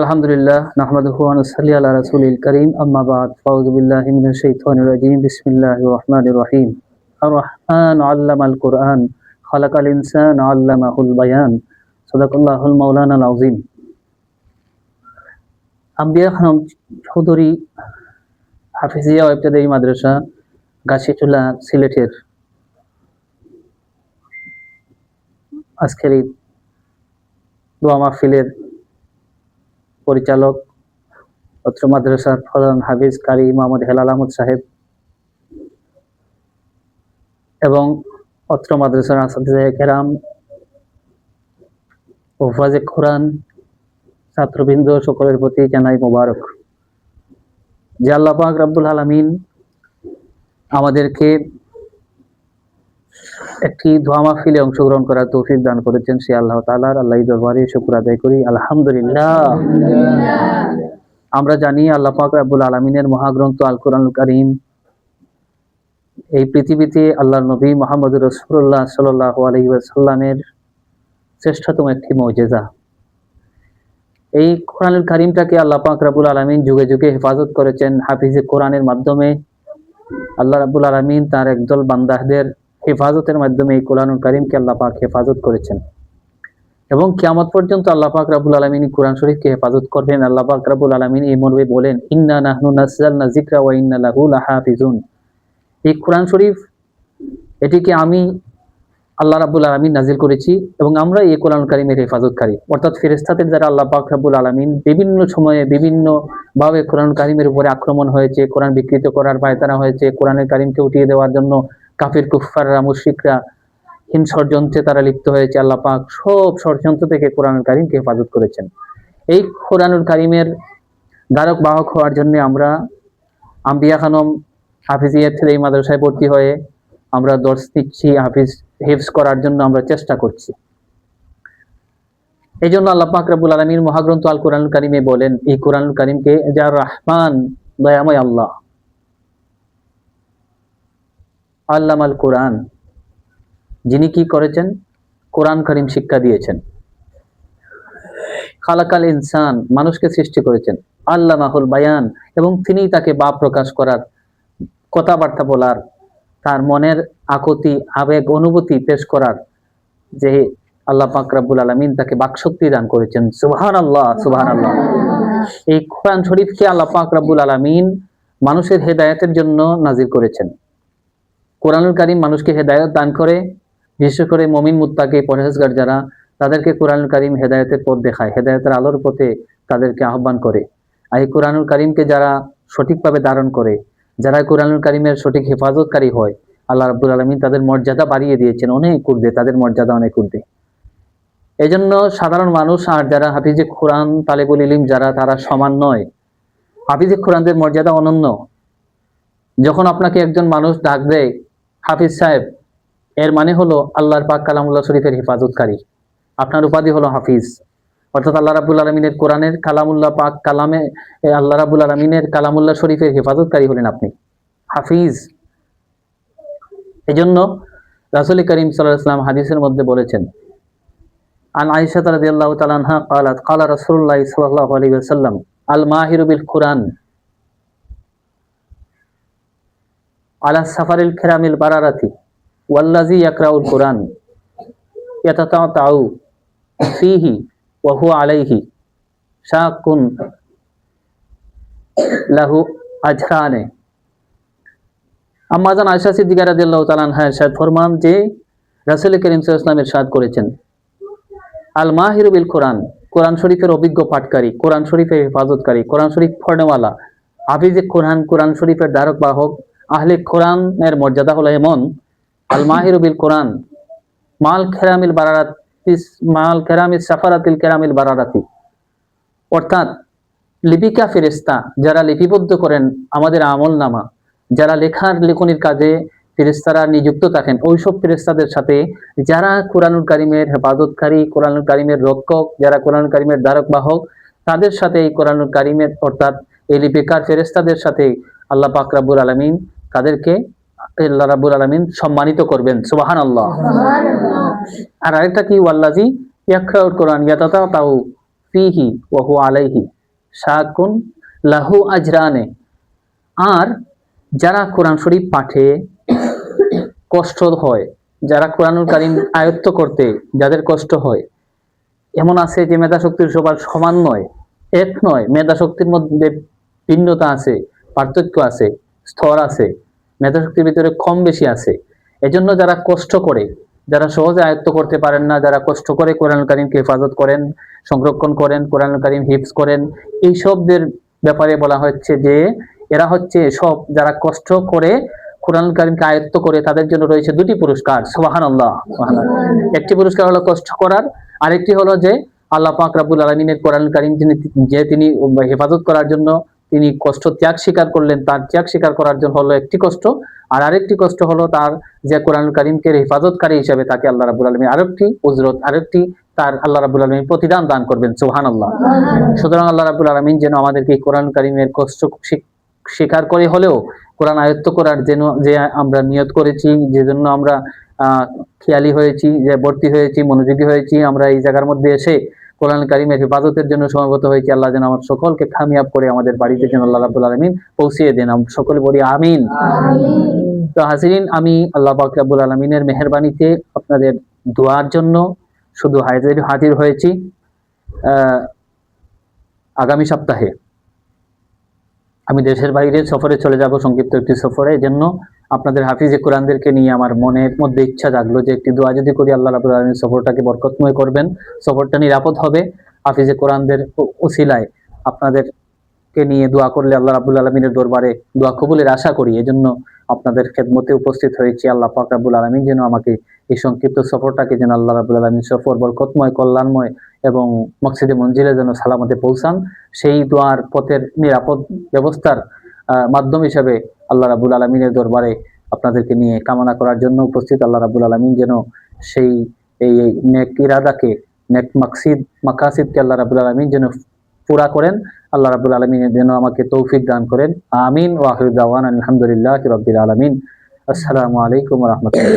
আলহামদুলিল্লাহ নাহমাদুহু ওয়া নুসাল্লি আলা রাসূলিল কারীম আম্মা বা'দ ফাউযু বিল্লাহি মিনাশ শাইতানির রাজীম বিসমিল্লাহির রহমানির রহিম আর রহমান আল্লামাল কুরআন খালাকাল ইনসানা আল্লামাহুল বায়ান সাদাকাল্লাহুল মাওলানাল আযীম। আম্বিয়া খানম চৌধুরী হাফিজিয়া ও ইবতেদায়ী মাদ্রাসা গাছিচুলা সিলেটের আজকের এই দোয়া মাহফিলের পরিচালক অত্র মাদ্রাসার প্রধান হাফিজ কারি মোহাম্মদ হেলাল আহমদ সাহেব এবং অত্র মাদ্রাসার আসাতিজা কেরাম ও হুফাজে কোরআন ছাত্রবৃন্দ সকলের প্রতি জানাই মোবারক। যে আল্লাহ পাক রব্বুল আলামিন আমাদেরকে একটি দোয়া মাহফিলে অংশগ্রহণ করার তৌফিক দান করেছেন, সে আল্লাহ তাআলার দরবারে শুকর আদায় করি আলহামদুলিল্লাহ। আমরা জানি আল্লাহ পাক রব্বুল আলামিনের মহাগ্রন্থ আল কোরআনুল কারীম এই পৃথিবীতে আল্লাহর নবী মুহাম্মদুর রাসূলুল্লাহ সাল্লাল্লাহু আলাইহি ওয়াসাল্লামের শ্রেষ্ঠতম একটি মুজিজা। এই কোরআনুল কারীমটাকে আল্লাহ পাক রব্বুল আলামিন যুগে যুগে হেফাজত করেছেন হাফিজে কোরআনের মাধ্যমে। আল্লাহ রাব্বুল আলামিন তার একদল বান্দাদের হেফাজতের মাধ্যমে এই কোরআনুল কারীমকে আল্লাহ পাক হেফাজত করেছেন এবং কিয়ামত পর্যন্ত আল্লাহ পাক রব্বুল আলামিন কোরআন শরীফকে হেফাজত করবেন। আল্লাহ পাক রব্বুল আলামিন এই মর্মে বলেন, ইন্না নাহনু নাযালনা যিকরা ওয়া ইন্না লাহু লাহাফিজুন। এই কোরআন শরীফ এটিকে আমি আল্লাহ রাব্বুল আলামিন নাজিল করেছি এবং আমরা এই কোরআনুল কারীমের হেফাজতকারী, অর্থাৎ ফেরেশতাদের দ্বারা আল্লাহ পাক রব্বুল আলামিন বিভিন্ন সময়ে বিভিন্ন ভাবে কোরআনুল কারীমের উপরে আক্রমণ হয়েছে, কোরআন বিকৃত করার পায়তারা হয়েছে, কোরআনুল কারীমকে উঠিয়ে দেওয়ার জন্য কাফির কুফফাররা মুশরিকরা হিন ষড়যন্ত্রে তারা লিপ্ত হয়েছে। আল্লাহ পাক সব ষড়যন্ত্র থেকে কোরআনুল কারীমকে হেফাজত করেছেন। এই কোরআনুল কারীমের ধারক বাহক হওয়ার জন্য আমরা আম্বিয়া খানম হাফিজিয়াত থেকে এই মাদ্রাসায় ভর্তি হয়ে আমরা দর্স নিচ্ছি, হিফজ করার জন্য আমরা চেষ্টা করছি। এই জন্য আল্লাহ পাক রব্বুল আলামিন মহাগ্রন্থ আল কোরআনুল কারীমে বলেন, এই কোরআনুল কারীমকে যা রহমান দয়াময় আল্লাহ আল্লামাল কোরআন, যিনি কি করেছেন, কোরআন কারীম শিক্ষা দিয়েছেন। খালাকাল ইনসান, মানুষকে সৃষ্টি করেছেন। আল্লামাহুল বায়ান, এবং তিনি তাকে ভাব প্রকাশ করার, কথাবার্তা বলার, তার মনের আকুতি আবেগ অনুভূতি পেশ করার যে আল্লাহ পাক রব্বুল আলামিন তাকে বাকশক্তি দান করেছেন। সুবহানাল্লাহ, সুবহানাল্লাহ। এই কোরআন শরীফকে আল্লাহ পাক রব্বুল আলামিন মানুষের হেদায়েতের জন্য নাজিল করেছেন। কোরআনুল কারীম মানুষকে হেদায়েত দান করে, বিশেষ করে মুমিন মুত্তাকি পরহেজগার যারা, তাদেরকে কোরআনুল কারীম হেদায়েতের পথ দেখায়, হেদায়েতের আলোর পথে তাদেরকে আহ্বান করে। আর এই কোরআনুল কারীমকে যারা সঠিকভাবে ধারণ করে, যারা কোরআনুল কারীমের সঠিক হেফাজতকারী হয়, আল্লাহ রাব্বুল আলামিন তাদের মর্যাদা বাড়িয়ে দিয়েছেন অনেক ঊর্ধ্বে, তাদের মর্যাদা অনেক ঊর্ধ্বে। এই জন্য সাধারণ মানুষ আর যারা হাফিজে কোরআন তালেবুল ইলম যারা, তারা সমান নয়। হাফিজে কোরআনদের মর্যাদা অনন্য। যখন আপনাকে একজন মানুষ ডাক দেয় হাফিজ সাহেব, এর মানে হলো আল্লাহর পাক কালামুল্লাহ শরীফের হেফাজতকারী, আপনার উপাধি হলো হাফিজ। অর্থাৎ আল্লাহ রাব্বুল আলামিনের কোরআনের কালামুল্লাহ পাক কালামে আল্লাহ রাব্বুল আলামিনের কালামুল্লাহ শরীফের হেফাজতকারী হলেন আপনি, হাফিজ। এজন্য রাসূল করিম সাল্লাল্লাহু আলাইহি ওয়াসাল্লাম হাদিসের মধ্যে বলেছেন, আন আয়েশা রাদিয়াল্লাহু তাআলা আনহা قالت قال رسول الله صلى الله عليه وسلم الماهر بالقرآن على السفر الكرام البررة والذي يقرأ القرآن يتتعتع فيه وهو عليه شاق له أجران। আম্মা জান আয়েশা সিদ্দিকা রাদিয়াল্লাহু তাআলা আনহা ইরশাদ ফরমান যে রাসূল করিম সাল্লাল্লাহু আলাইহি ওয়াসাল্লাম ইরশাদ করেছেন, আল মাহিরু বিল কোরআন, কোরআন শরীফের অভিজ্ঞ পাঠকারী, কোরআন শরীফের হেফাজতকারী, কোরআন শরীফ পড়নেওয়ালা, হাফিজে কোরআন, কোরআন শরীফের ধারক বাহক, আহলে কোরআনের মর্যাদা হলো এমন, আল মাহিরু বিল কোরআন মাল কেরামিল বারারাতি, মাল কেরামিল সাফারাতিল কেরামিল বারারাতি। অর্থাৎ লিপিকা ফেরেশতা যারা লিপিবদ্ধ করেন আমাদের আমল নামা, যারা লেখার লেখনির কাজে ফেরেশতারা নিযুক্ত থাকেন, ওইসব ফেরেশতাদের সাথে যারা কোরআনুল কারীমের হেফাজতকারী, কোরআনুল কারীমের রক্ষক, যারা কোরআনুল কারীমের ধারক বাহক, তাদের সাথে এই কোরআনুল কারীমের অর্থাৎ এই লিপিকার ফেরেশতাদের সাথে আল্লাহ পাক রব্বুল আলামিন তাদেরকে আল্লাহ রাব্বুল আলামিন সম্মানিত করবেন। সুবহানাল্লাহ, সুবহানাল্লাহ। আর আরেকটা কি, ওয়াল্লাযী ইয়াকরাউল কোরআন ইয়াতাতাউ ফীহি ওয়া হুয়া আলাইহি শাকুন লাহু আজরানে। আর যারা কোরআন শরীফ পাঠে কষ্ট হয়, যারা কোরআনুল কারীম আয়ত্ত করতে যাদের কষ্ট হয়, এমন আছে যে মেধা শক্তির সবার সমান নয়, এক নয়, মেধা শক্তির মধ্যে ভিন্নতা আছে, পার্থক্য আছে, স্তর আছে, মেধা শক্তির ভিতরে কম বেশি আছে। এজন্য যারা কষ্ট করে, যারা সহজে আয়ত্ত করতে পারেন না, যারা কষ্ট করে কোরআনুল কারীমকে হেফাজত করেন, সংরক্ষণ করেন, কোরআনুল কারীম হিফজ করেন, এই সবদের ব্যাপারে বলা হচ্ছে যে এরা হচ্ছে সব যারা কষ্ট করে কোরআনুল কারীমকে আয়ত্ত করে, তাদের জন্য রয়েছে দুটি পুরস্কার। সুবহানাল্লাহ। একটি পুরস্কার হলো কষ্ট করার, আরেকটি হলো যে আল্লাহ পাক রব্বুল আলামিনের কোরআনুল কারীম তিনি হেফাজত করার জন্য তিনি কষ্ট ত্যাগ স্বীকার করলেন, তার ত্যাগ স্বীকার করার জন্য হলো একটি কষ্ট। আর আরেকটি কষ্ট হলো তার যে কোরআনুল কারীমকে হেফাজতকারী হিসেবে তাকে আল্লাহ রাব্বুল আলামিন আরেকটি উজরত, আরেকটি তার আল্লাহ রাব্বুল আলামিন প্রতিদান দান করবেন। সুবহানাল্লাহ। সুতরাং আল্লাহ রাব্বুল আলামিন যেন আমাদেরকে কোরআনুল কারীমের কষ্ট স্বীকার করে হলেও কোরআন আয়ত্ত করার যে আমরা নিয়ত করেছি, যে জন্য আমরা খেয়ালি হয়েছি, যে ভর্তি হয়েছি, মনোযোগী হয়েছি, আমরা এই জায়গার মধ্যে এসে কোরআন কারীমের হেফাজতের জন্য সমবেত হয়েছি, আল্লাহ যেন আমার সকলকে কামিয়াব করে আমাদের বাড়িতে যেন আল্লাহ রাব্বুল আলামিন পৌঁছিয়ে দেন। আমরা সকলে বলি আমিন। তো হাজিরিন, আমি আল্লাহ পাক রব্বুল আলামিনের মেহেরবানিতে আপনাদের দোয়ার জন্য শুধু হাজির হয়েছি। আগামী সপ্তাহে আমি দেশের বাইরে সফরে চলে যাব, সংক্ষিপ্ত একটি সফরে। এজন্য আপনাদের হাফিজে কোরআনদেরকে নিয়ে আমার মনের মধ্যে ইচ্ছা জাগলো যে একটি দোয়া যদি করি, আল্লাহ রাব্বুল আলামিন সফরটাকে বরকতময় করবেন, সফরটা নিরাপদ হবে। হাফিজে কোরআনদের উসিলায় আপনাদেরকে নিয়ে দোয়া করলে আল্লাহ রাব্বুল আলামিনের দরবারে দোয়া কবুলের আশা করি। এজন্য আপনাদের খেদমতে উপস্থিত হয়েছি। আল্লাহ পাক রব্বুল আলামিন যেন আমাকে এই সংক্ষিপ্ত সফরটাকে যেন আল্লাহ রাব্বুল আলামিন সফর বরকতময়, কল্যাণময় এবং মকসিদে মঞ্জিলে যেন সালামতে পৌঁছান, সেই দোয়ার পথের নিরাপদ ব্যবস্থার মাধ্যম হিসেবে আল্লাহ রাব্বুল আলামিনের দরবারে আপনাদেরকে নিয়ে কামনা করার জন্য উপস্থিত। আল্লাহ রাব্বুল আলামিন যেন সেই এই নেক ইরাদাকে, নেক মাকাসিদকে আল্লাহ রাব্বুল আলামিন যেন পুরা করেন। আল্লাহ রাব্বুল আলামিন যেন আমাকে তৌফিক দান করেন। আমিন। ওয়া আখিরু দাওয়ানা আলহামদুলিল্লাহি রাব্বিল আলামিন। আসসালামু আলাইকুম ওয়া রাহমাতুল্লাহ।